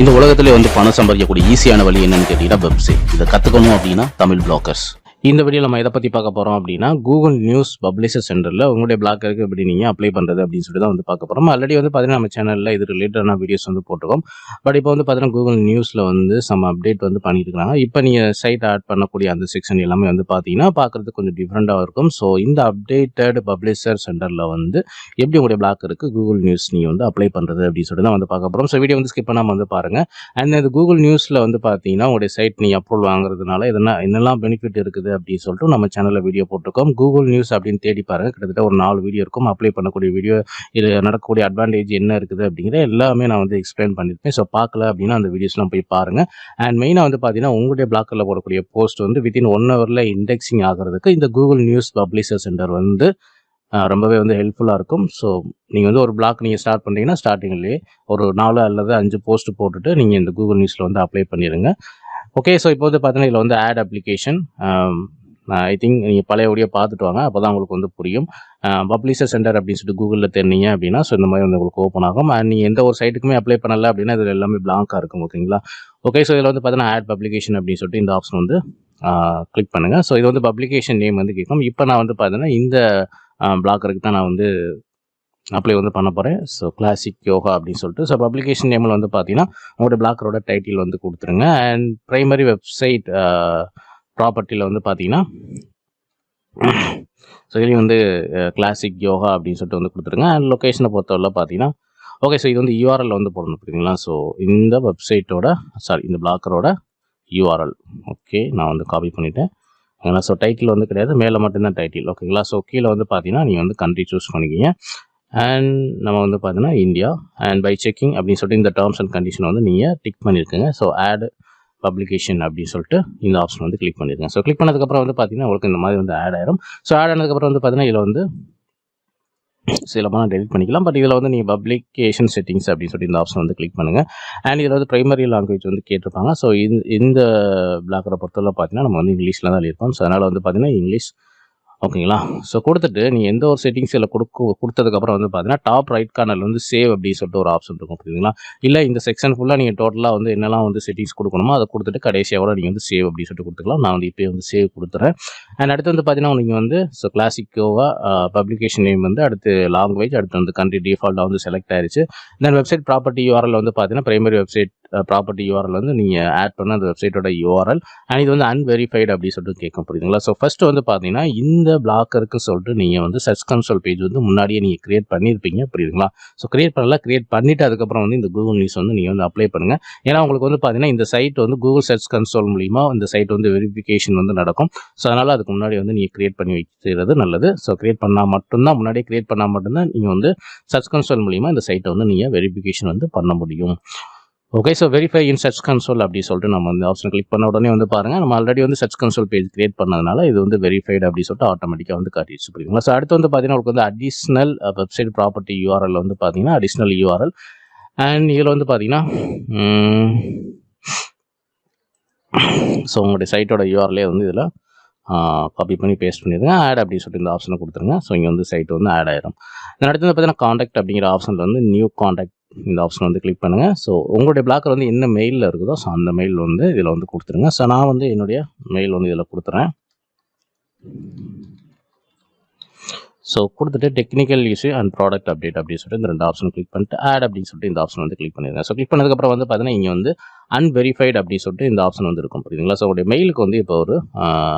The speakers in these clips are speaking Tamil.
இந்த உலகத்திலே வந்து பணம் சம்பாதிக்கக்கூடிய ஈஸியான வழி என்னன்னு கேட்டீங்கன்னா வெப்சைட். இதை கற்றுக்கணும் அப்படின்னா தமிழ் பிளாக்கர்ஸ். இந்த வீடியோ நம்ம எதை பற்றி பார்க்க போகிறோம் அப்படின்னா கூகுள் நியூஸ் பப்ளிஷர் சென்டரில் உங்களுடைய பிளாக்கருக்கு எப்படி நீங்கள் அப்ளை பண்ணுறது அப்படின்னு சொல்லி தான் வந்து பார்க்க போகிறோம். ஆல்ரெடி வந்து பார்த்தீங்கன்னா நம்ம சேனலில் இது ரிலேட்டடான வீடியோஸ் வந்து போட்டிருக்கோம். பட் இப்போ வந்து பார்த்தீங்கன்னா கூகுள் நியூஸில் வந்து சம் அப்டேட் வந்து பண்ணிட்டு இருக்காங்க. இப்போ நீங்கள் சைட் ஆட் பண்ணக்கூடிய அந்த செக்ஷன் எல்லாமே வந்து பார்த்தீங்கன்னா பார்க்குறதுக்கு கொஞ்சம் டிஃப்ரெண்ட்டாக இருக்கும். ஸோ இந்த அப்டேட்டட் பப்ளிஷர் சென்டரில் வந்து எப்படி உங்களுடைய பிளாக்கருக்கு கூகுள் நியூஸ் நீங்கள் வந்து அப்ளை பண்ணுறது அப்படின்னு சொல்லி தான் வந்து பார்க்க போகிறோம். ஸோ வீடியோ வந்து ஸ்கிப் பண்ணாமல் வந்து பாருங்கள். அண்ட் இது கூகுள் நியூஸில் வந்து பார்த்தீங்கன்னா உங்களுடைய சைட் நீங்கள் அப்ரூவல் வாங்குறதுனால என்னெல்லாம் பெனிஃபிட் இருக்குது அப்படின்னு சொல்லிட்டு நம்ம சேனலில் வீடியோ போட்டிருக்கோம். கூகுள் நியூஸ் அப்படின்னு தேடி பாருங்க. கிட்டத்தட்ட ஒரு 4 வீடியோ இருக்கும். அப்ளை பண்ணக்கூடிய வீடியோ, இது நடக்கக்கூடிய அட்வான்டேஜ் என்ன இருக்குது அப்படிங்கிற எல்லாமே நான் வந்து எக்ஸ்பிளைன் பண்ணியிருப்பேன். ஸோ பார்க்கல அப்படின்னா அந்த வீடியோஸ்லாம் போய் பாருங்க. அண்ட் மெயினாக வந்து பார்த்தீங்கன்னா உங்களுடைய பிளாக்கரில் போடக்கூடிய போஸ்ட் வந்து வித்தின் 1 ஹவரில் இண்டெக்ஸிங் ஆகிறதுக்கு இந்த கூகுள் நியூஸ் பப்ளிஷர் சென்டர் வந்து ரொம்பவே வந்து ஹெல்ப்ஃபுல்லாக இருக்கும். ஸோ நீங்கள் வந்து ஒரு பிளாக் நீங்கள் ஸ்டார்ட் பண்ணிட்டீங்கன்னா ஸ்டார்டிங்லேயே ஒரு 4 அல்லது 5 போஸ்ட் போட்டுட்டு நீங்கள் இந்த கூகுள் நியூஸில் வந்து அப்ளை பண்ணிடுங்க. ஓகே, ஸோ இப்போ வந்து பார்த்தீங்கன்னா இதில் வந்து ஆட் அப்ளிகேஷன், ஐ திங்க் நீங்கள் பழைய வீடியோ பார்த்துட்டு வாங்க, அப்போ தான் உங்களுக்கு வந்து புரியும். பப்ளிஷர் சென்டர் அப்படின்னு சொல்லிட்டு கூகுளில் தெரிஞ்சீங்க அப்படின்னா ஸோ இந்த மாதிரி வந்து உங்களுக்கு ஓப்பன் ஆகும். அண்ட் நீங்கள் எந்த ஒரு சைட்டுக்குமே அப்ளை பண்ணலை அப்படின்னா இதில் எல்லாமே பிளாங்காக இருக்கும். ஓகேங்களா? ஓகே, ஸோ இதில் வந்து பார்த்தீங்கன்னா ஆட் பப்ளிகேஷன் அப்படின்னு சொல்லிட்டு இந்த ஆப்ஷன் வந்து கிளிக் பண்ணுங்கள். ஸோ இது வந்து பப்ளிகேஷன் நேம் வந்து கேட்கும். இப்போ நான் வந்து பார்த்தீங்கன்னா இந்த பிளாக்கருக்கு தான் நான் வந்து அப்ளை வந்து பண்ண போகிறேன். ஸோ கிளாசிக் யோகா அப்படின்னு சொல்லிட்டு. ஸோ பப்ளிகேஷன் நேமில் வந்து பார்த்தீங்கன்னா உங்களோட பிளாக்கரோட டைட்டில் வந்து கொடுத்துருங்க. அண்ட் ப்ரைமரி வெப்சைட் ப்ராப்பர்ட்டியில் வந்து பார்த்தீங்கன்னா ஸோ இதுலேயும் வந்து கிளாசிக் யோகா அப்படின்னு சொல்லிட்டு வந்து கொடுத்துருங்க. அண்ட் லொக்கேஷனை பொறுத்தவரை பார்த்தீங்கன்னா ஓகே, ஸோ இது வந்து யூஆர்எல் வந்து போடணும் புரியுதுங்களா? ஸோ இந்த வெப்சைட்டோட இந்த பிளாக்கரோட யூஆர்எல் ஓகே நான் வந்து காப்பி பண்ணிவிட்டேன். ஏன்னா ஸோ டைட்டில் வந்து கிடையாது, மேலே மட்டும்தான் டைட்டில். ஓகேங்களா? ஸோ கீழே வந்து பார்த்தீங்கன்னா நீங்கள் வந்து கண்ட்ரி சூஸ் பண்ணிக்கிங்க. அண்ட் நம்ம வந்து பார்த்தீங்கன்னா இந்தியா. அண்ட் பை செக்கிங் அப்படின்னு சொல்லிட்டு இந்த டேர்ம்ஸ் அண்ட் கண்டிஷன் வந்து நீங்கள் டிக் பண்ணியிருக்கீங்க. ஸோ ஆட் பப்ளிகேஷன் அப்படின்னு சொல்லிட்டு இந்த ஆப்ஷன் வந்து கிளிக் பண்ணியிருக்கேன். ஸோ கிளிக் பண்ணதுக்கப்புறம் வந்து பார்த்தீங்கன்னா உங்களுக்கு இந்த மாதிரி வந்து ஆட் ஆயிரும். ஸோ ஆட் ஆனதுக்கப்புறம் வந்து பார்த்தீங்கன்னா இதில் வந்து சில பணம் டெலிட் பண்ணிக்கலாம். பட் இதில் வந்து நீங்கள் பப்ளிகேஷன் செட்டிங்ஸ் அப்படின்னு சொல்லிட்டு இந்த ஆப்ஷன் வந்து கிளிக் பண்ணுங்கள். அண்ட் இதில் வந்து ப்ரைமரி லாங்குவேஜ் வந்து கேட்டிருப்பாங்க. ஸோ இந்த பிளாக்கரை பொறுத்தவரை பார்த்தீங்கன்னா நம்ம வந்து இங்கிலீஷில் தான் இருப்போம். ஸோ அதனால் வந்து பார்த்தீங்கன்னா இங்கிலீஷ் ஓகேங்களா? ஸோ கொடுத்துட்டு நீங்கள் எந்த ஒரு செட்டிங்ஸ் இதில் கொடுத்ததுக்கப்புறம் வந்து பார்த்தீங்கன்னா டாப் ரைட் கார்னரில் வந்து சேவ் அப்படின்னு சொல்லிட்டு ஒரு ஆப்ஷன் இருக்கும் புரியுதுங்களா? இல்லை இந்த செக்ஷன் ஃபுல்லாக நீங்கள் டோட்டலாக வந்து என்னெல்லாம் வந்து செட்டிங்ஸ் கொடுக்கணுமோ அதை கொடுத்துட்டு கடைசியாக கூட நீங்கள் வந்து சேவ் அப்படின்னு சொல்லிட்டு கொடுத்துக்கலாம். நான் வந்து இப்போ வந்து சேவ் கொடுத்துறேன். அண்ட் அடுத்து வந்து பார்த்தீங்கன்னா நீங்கள் வந்து ஸோ கிளாசிக்கோவா பப்ளிகேஷன் நேம் வந்து அடுத்து லாங்குவேஜ், அடுத்து வந்து கண்ட்ரி டிஃபால்ட்டாக வந்து செலக்ட் ஆயிடுச்சு. தென் வெப்சைட் ப்ராப்பர்ட்டி யூஆர்எல் வந்து பார்த்தீங்கன்னா பிரைமரி வெப்சைட் ப்ராப்பர்ட்டி யூஆர்எல் வந்து நீங்கள் ஆட் பண்ண அந்த வெப்சைட்டோட யூஆர்எல். அண்ட் இது வந்து அன்வெரிஃபைடு அப்படின்னு சொல்லிட்டு கேட்கும் புரியுதுங்களா? ஸோ ஃபஸ்ட்டு வந்து பார்த்தீங்கன்னா இந்த பிளாக்கருக்கு சொல்லிட்டு நீங்கள் வந்து சர்ச் கன்சோல் பேஜ் வந்து முன்னாடியே நீங்கள் கிரியேட் பண்ணியிருப்பீங்க புரியுதுங்களா? ஸோ கிரியேட் பண்ணிவிட்டு அதுக்கப்புறம் வந்து இந்த கூகுள் நியூஸ் வந்து நீங்கள் வந்து அப்ளை பண்ணுங்கள். ஏன்னா உங்களுக்கு வந்து பார்த்தீங்கன்னா இந்த சைட் வந்து கூகுள் சர்ச் கன்சோல் மூலிமா இந்த சைட் வந்து வெரிஃபிகேஷன் வந்து நடக்கும். ஸோ அதனால் அதுக்கு முன்னாடி வந்து நீங்கள் கிரியேட் பண்ணி வைக்கிறது நல்லது. ஸோ முன்னாடியே கிரியேட் பண்ணால் மட்டும்தான் நீங்கள் வந்து சர்ச் கன்சோல் மூலிமா இந்த சைட்டை வந்து நீங்கள் வெரிஃபிகேஷன் வந்து பண்ண முடியும். Okay, so verify in search console அப்படி சொல்லிட்டு நம்ம வந்து ஆப்ஷன் கிளிக் பண்ண உடனே வந்து பாருங்கள் நம்ம ஆல்ரெடி வந்து சர்ச் கன்சோல் பேஜ் கிரியேட் பண்ணதுனால இது வந்து வெரிஃபைடு அப்படி சொல்லிட்டு ஆட்டோமேட்டிக்காக வந்து காட்டிடுச்சு புரியுதுங்களா? ஸோ அடுத்து வந்து பார்த்தீங்கன்னா உங்களுக்கு வந்து அடிஷ்னல் வெப்சைட் ப்ராப்பர்ட்டி யூஆர்எல் வந்து பார்த்தீங்கன்னா அடிஷ்னல் யூஆர்எல். அண்ட் இதில் வந்து பார்த்தீங்கன்னா ஸோ உங்களுடைய சைட்டோட யூஆர்எல்லே வந்து இதில் காப்பி பண்ணி பேஸ்ட் பண்ணிடுங்க. ஆட் அப்படின்னு சொல்லிட்டு இந்த ஆப்ஷனை கொடுத்துருங்க. ஸோ இங்கே வந்து சைட் வந்து ஆட் ஆயிரும். அடுத்து வந்து பார்த்தீங்கன்னா காண்டாக்ட் அப்படிங்கிற ஆப்ஷனில் வந்து நியூ காண்டாக்ட் இந்த ஆப்ஷன் வந்து கிளிக் பண்ணுங்கள். ஸோ உங்களுடைய பிளாக்கர் வந்து என்ன மெயிலில் இருக்குதோ ஸோ அந்த மெயில் வந்து இதில் வந்து கொடுத்துருங்க. ஸோ நான் வந்து என்னுடைய மெயில் வந்து இதில் கொடுத்துறேன். ஸோ கொடுத்துட்டு technical issue and product update அப்படின்னு சொல்லிட்டு இந்த 2 ஆப்ஷன் கிளிக் பண்ணிட்டு ஆட் அப்படின்னு சொல்லிட்டு இந்த ஆப்ஷன் வந்து கிளிக் பண்ணிடுங்க. ஸோ கிளிக் பண்ணதுக்கப்புறம் வந்து பார்த்தீங்கன்னா இங்கே வந்து அன்வெரிஃபைடு அப்படின்னு சொல்லிட்டு இந்த ஆப்ஷன் வந்து இருக்கும் புரியுதுங்களா? ஸோ உங்களுடைய மெயிலுக்கு வந்து இப்போ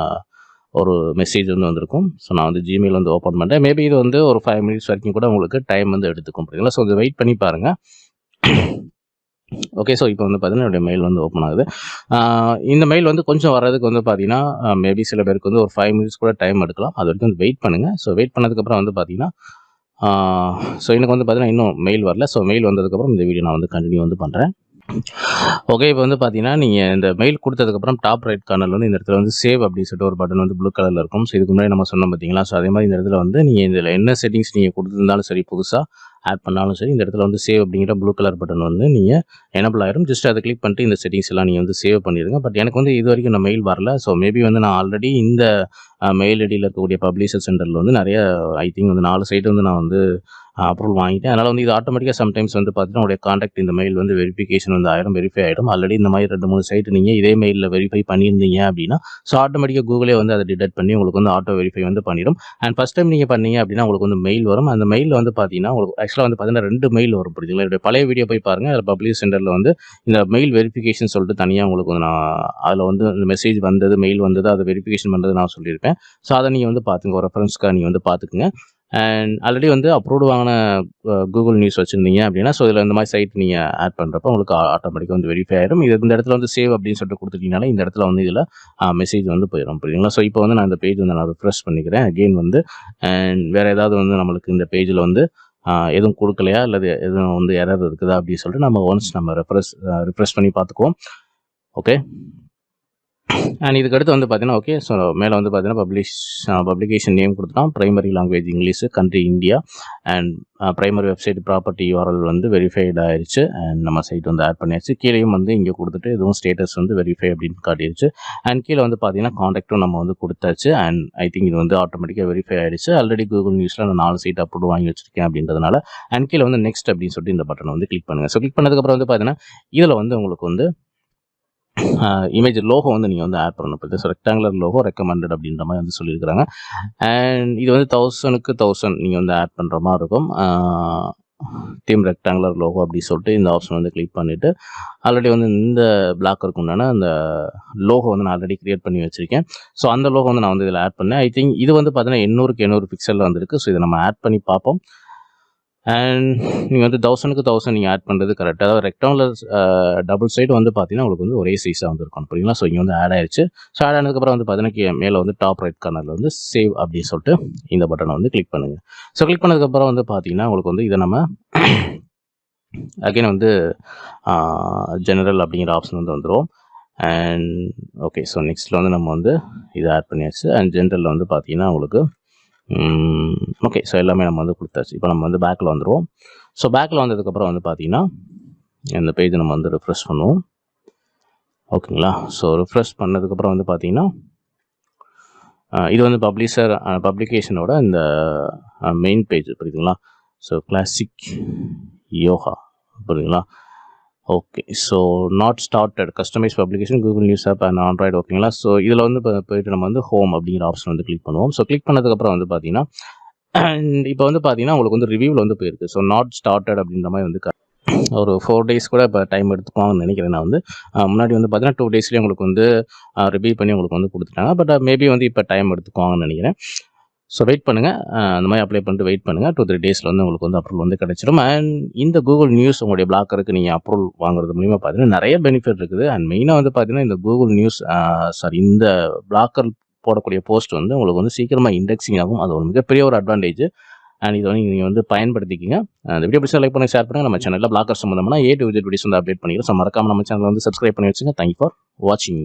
ஒரு மெசேஜ் வந்து வந்திருக்கும். ஸோ நான் வந்து ஜிமெயில் வந்து ஓப்பன் பண்ணுறேன். மேபி இது வந்து ஒரு 5 மினிட்ஸ் வரைக்கும் கூட உங்களுக்கு டைம் வந்து எடுத்துக்கும் புரியுதுங்களா? ஸோ இதை வெயிட் பண்ணி பாருங்கள். ஓகே, ஸோ இப்போ வந்து பார்த்தீங்கன்னா என்னுடைய மெயில் வந்து ஓப்பன் ஆகுது. இந்த மெயில் வந்து கொஞ்சம் வர்றதுக்கு வந்து பார்த்தீங்கன்னா மேபி சில பேருக்கு வந்து ஒரு 5 மினிட்ஸ் கூட டைம் எடுக்கலாம். அது வரைக்கும் வந்து வெயிட் பண்ணுங்கள். ஸோ வெயிட் பண்ணதுக்கப்புறம் வந்து பார்த்தீங்கன்னா ஸோ எனக்கு வந்து பார்த்தீங்கன்னா இன்னும் மெயில் வரல. ஸோ மெயில் வந்ததுக்கப்புறம் இந்த வீடியோ நான் வந்து கண்டினியூ வந்து பண்ணுறேன். ஓகே, இப்போ வந்து பார்த்தீங்கன்னா நீங்கள் இந்த மெயில் கொடுத்ததுக்கப்புறம் டாப் ரைட் கார்னரில் வந்து இந்த இடத்துல வந்து சேவ் அப்படின்னு சொல்லிட்டு ஒரு பட்டன் வந்து ப்ளூ கலரில் இருக்கும். ஸோ இதுக்கு முன்னாடி நம்ம சொன்னோம் பார்த்தீங்களா? ஸோ அதே மாதிரி இந்த இடத்துல வந்து நீங்கள் இதில் என்ன செட்டிங்ஸ் நீங்கள் கொடுத்துருந்தாலும் சரி, புதுசாக ஆட் பண்ணாலும் சரி, இந்த இடத்துல வந்து சேவ் அப்படிங்கிற ப்ளூ கலர் பட்டன் வந்து நீங்கள் எனபிள் ஆயிரும். ஜஸ்ட் அதை கிளிக் பண்ணிட்டு இந்த செட்டிங்ஸ் எல்லாம் நீங்கள் வந்து சேவ் பண்ணிடுங்க. பட் எனக்கு வந்து இது வரைக்கும் நான் மெயில் வரல. ஸோ மேபி வந்து நான் ஆல்ரெடி இந்த மெயில் ஐடியில் இருக்கக்கூடிய பப்ளிஷர் சென்டரில் வந்து நிறைய ஐ திங்க் வந்து 4 சைட்டு வந்து நான் வந்து அப்ரூவல் வாங்கிட்டேன். அதனால் வந்து இது ஆட்டோமேட்டிக்காக சம்டைம்ஸ் வந்து பார்த்தீங்கன்னா உங்களுடைய காண்டாக்ட் இந்த மெயில் வந்து வெரிஃபிகேஷன் வந்து வெரிஃபை ஆகிடும். ஆல்ரெடி இந்த மாதிரி 2-3 சைட் நீங்கள் இதே மெயிலில் வெரிஃபை பண்ணியிருந்தீங்க அப்படின்னா ஸோ ஆட்டோமேட்டிக்காக கூகுளே வந்து அதை டிடெக்ட் பண்ணி உங்களுக்கு வந்து ஆட்டோ வெரிஃபை வந்து பண்ணிடும். அண்ட் ஃபஸ்ட் டைம் நீங்கள் பண்ணீங்க அப்படின்னா உங்களுக்கு வந்து மெயில் வரும். அந்த மெயிலில் வந்து பார்த்தீங்கன்னா உங்களுக்கு ஆக்சுவலாக வந்து பார்த்தீங்கன்னா 2 மெயில் வரும். புரியுதுங்களா? என்னுடைய பழைய வீடியோ போய் பாருங்கள். அதில் பப்ளிஷ் சென்டரில் வந்து இந்த மெயில் வெரிஃபிகேஷன் சொல்லிட்டு தனியாக உங்களுக்கு வந்து நான் அதில் வந்து இந்த மெசேஜ் வந்தது, மெயில் வந்தது, அதை வெரிஃபிகேஷன் பண்ணுறது நான் சொல்லியிருப்பேன். ஸோ அதை நீங்கள் வந்து பார்த்துங்க, ஒரு ரெஃபரன்ஸ்க்காக நீங்கள் வந்து பார்த்துக்குங்க. அண்ட் ஆல்ரெடி வந்து அப்ரூவ்டு வாங்கின கூகுள் நியூஸ் வச்சுருந்தீங்க அப்படின்னா ஸோ இதில் இந்த மாதிரி சைட் நீங்கள் ஆட் பண்ணுறப்போ உங்களுக்கு ஆட்டோமேட்டிக்காக வந்து வெரிஃபை ஆகிடும். இது இந்த இடத்துல வந்து சேவ் அப்படின்னு சொல்லிட்டு கொடுத்துட்டீங்கனால இந்த இடத்துல வந்து இதில் மெசேஜ் வந்து போயிடும். புரியுதுங்களா? ஸோ இப்போ வந்து நான் இந்த பேஜ் வந்து நான் ரிஃப்ரெஷ் பண்ணிக்கிறேன் அகெயின் வந்து. அண்ட் வேறு ஏதாவது வந்து நம்மளுக்கு இந்த பேஜில் வந்து எதுவும் கொடுக்கலையா அல்லது எதுவும் வந்து எரர் இருக்குதா அப்படின்னு சொல்லிட்டு நம்ம ஒன்ஸ் நம்ம ரிஃப்ரெஷ் பண்ணி பார்த்துக்குவோம். ஓகே. அண்ட் இதுக்கு அடுத்து வந்து பார்த்தீங்கன்னா ஓகே ஸோ மேலே வந்து பார்த்தீங்கன்னா பப்ளிகேஷன் நேம் கொடுத்துட்டோம். Primary language English, country India, and primary website property URL வந்து வெரிஃபைடு ஆயிடுச்சு. அண்ட் நம்ம சைட் வந்து ஆட் பண்ணியாச்சு. கீழேயும் வந்து இங்கே கொடுத்துட்டு இதுவும் ஸ்டேட்டஸ் வந்து வெரிஃபை அப்படின்னு காட்டிடுச்சு. அண்ட் கீழே வந்து பார்த்தீங்கன்னா காண்டாக்டும் நம்ம வந்து கொடுத்தாச்சு. அண்ட் ஐ திங்க் இது வந்து ஆட்டோமேட்டிக்காக வெரிஃபை ஆயிடுச்சு. ஆல்ரெடி கூகுள் நியூஸில் நான் 4 சைட் அப்ரூவ் வாங்கி வச்சிருக்கேன் அப்படின்றதுனால. அண்ட் கீழே வந்து நெக்ஸ்ட் அப்படின்னு சொல்லிட்டு இந்த பட்டனை வந்து கிளிக் பண்ணுங்கள். ஸோ கிளிக் பண்ணதுக்கப்புறம் வந்து பார்த்தீங்கன்னா இதில் வந்து உங்களுக்கு வந்து இமேஜ் லோகோ வந்து நீங்கள் வந்து ஆட் பண்ணணும். இப்போ ரெக்டாங்குலர் லோகோ ரெக்கமெண்டட் அப்படின்ற மாதிரி வந்து சொல்லியிருக்கிறாங்க. அண்ட் இது வந்து 1000க்கு 1000 நீங்கள் வந்து ஆட் பண்ணுற மாதிரி இருக்கும். தீம் ரெக்டாங்குலர் லோகோ அப்படி சொல்லிட்டு இந்த ஆப்ஷன் வந்து கிளிக் பண்ணிவிட்டு ஆல்ரெடி வந்து இந்த பிளாக்கருக்கு உண்டான அந்த லோகோ வந்து நான் ஆல்ரெடி க்ரியேட் பண்ணி வச்சுருக்கேன். ஸோ அந்த லோகோ வந்து நான் வந்து இதில் ஆட் பண்ணேன். ஐ திங்க் இது வந்து பார்த்தீங்கன்னா 800 பிக்சலில் வந்துருக்கு. ஸோ இதை நம்ம ஆட் பண்ணி பார்ப்போம். அண்ட் நீங்கள் வந்து 1000க்கு 1000 நீங்கள் ஆட் பண்ணுறது கரெக்டாக. அதாவது ரெக்டாங்குலர் டபுள் சைடு வந்து பார்த்தீங்கன்னா உங்களுக்கு வந்து ஒரே சைஸாக வந்துருக்கும். புரியுங்களா? ஸோ இங்கே வந்து ஆட் ஆயிடுச்சு. ஸோ ஆட் ஆனதுக்கப்புறம் வந்து பார்த்தீங்கன்னா மேலே வந்து டாப் ரைட் கார்னரில் வந்து சேவ் அப்படின்னு சொல்லிட்டு இந்த பட்டனை வந்து கிளிக் பண்ணுங்கள். ஸோ கிளிக் பண்ணதுக்கப்புறம் வந்து பார்த்தீங்கன்னா உங்களுக்கு வந்து இதை நம்ம அகைன் வந்து ஜெனரல் அப்படிங்கிற ஆப்ஷன் வந்து வந்துடும். அண்ட் ஓகே ஸோ நெக்ஸ்ட்டில் வந்து நம்ம வந்து இதை ஆட் பண்ணியாச்சு. அண்ட் ஜெனரலில் வந்து பார்த்தீங்கன்னா உங்களுக்கு ஓகே ஸோ எல்லாமே நம்ம வந்து கொடுத்தாச்சு. இப்போ நம்ம வந்து பேக்கில் வந்துடுவோம். ஸோ பேக்கில் வந்ததுக்கப்புறம் வந்து பார்த்தீங்கன்னா இந்த பேஜை நம்ம வந்து ரிஃப்ரெஷ் பண்ணுவோம். ஓகேங்களா? ஸோ ரிஃப்ரெஷ் பண்ணதுக்கப்புறம் வந்து பார்த்தீங்கன்னா இது வந்து பப்ளிகேஷனோட இந்த மெயின் பேஜ். புரியுதுங்களா? So classic yoga. புரியுதுங்களா? Okay so not started customise publication Google News app and Android. ஓகேங்களா? ஸோ இதில் வந்து போயிட்டு நம்ம வந்து ஹோம் அப்படிங்கிற ஆப்ஷன் வந்து கிளிக் பண்ணுவோம். ஸோ கிளிக் பண்ணதுக்கப்புறம் வந்து பார்த்தீங்கன்னா அண்ட் இப்போ வந்து பார்த்தீங்கன்னா உங்களுக்கு வந்து ரிவ்யூவில் வந்து போயிருக்கு. ஸோ நாட் ஸ்டார்டட் அப்படின்ற மாதிரி வந்து ஒரு 4 days கூட இப்போ டைம் எடுத்துக்குவாங்கன்னு நினைக்கிறேன். நான் வந்து முன்னாடி வந்து பார்த்தீங்கன்னா 2 daysலேயே உங்களுக்கு வந்து ரிவ்யூ பண்ணி உங்களுக்கு வந்து கொடுத்துட்டாங்க. பட் மேபி வந்து இப்போ டைம் எடுத்துக்குவாங்கன்னு நினைக்கிறேன். ஸோ வெயிட் பண்ணுங்கள். அந்த மாதிரி அப்ளை பண்ணிட்டு வெயிட் பண்ணுங்கள். 2-3 டேஸில் வந்து உங்களுக்கு வந்து அப்ரூவல் வந்து கிடச்சிடும். அண்ட் இந்த கூகுள் நியூஸ் உங்களுடைய பிளாக்கருக்கு நீங்கள் அப்ரூவல் வாங்குறது மூலிமா பார்த்தீங்கன்னா நிறைய பெனிஃபிட் இருக்குது. அண்ட் மெயினாக வந்து பார்த்தீங்கன்னா இந்த கூகுள் நியூஸ் இந்த பிளாக்கர் போடக்கூடிய போஸ்ட் வந்து உங்களுக்கு வந்து சீக்கிரமாக இண்டெக்ஸிங் ஆகும். அது ஒரு மிகப்பெரிய ஒரு அட்வான்டேஜ். அண்ட் இதை வந்து நீங்கள் வந்து பயன்படுத்திக்கிங்க. அந்த வீடியோ பிடிச்சா லைக் பண்ணி ஷேர் பண்ணுங்கள். நம்ம சேனலில் பிளாக்கர் சம்மந்தமான A to Z வீடியோஸ் வந்து அப்டேட் பண்ணிக்கிறோம். ஸோ மறக்காமல் நம்ம சேனலை வந்து சப்ஸ்கிரைப் பண்ணி வச்சுங்க. தேங்க்யூ ஃபார் வாட்சிங்.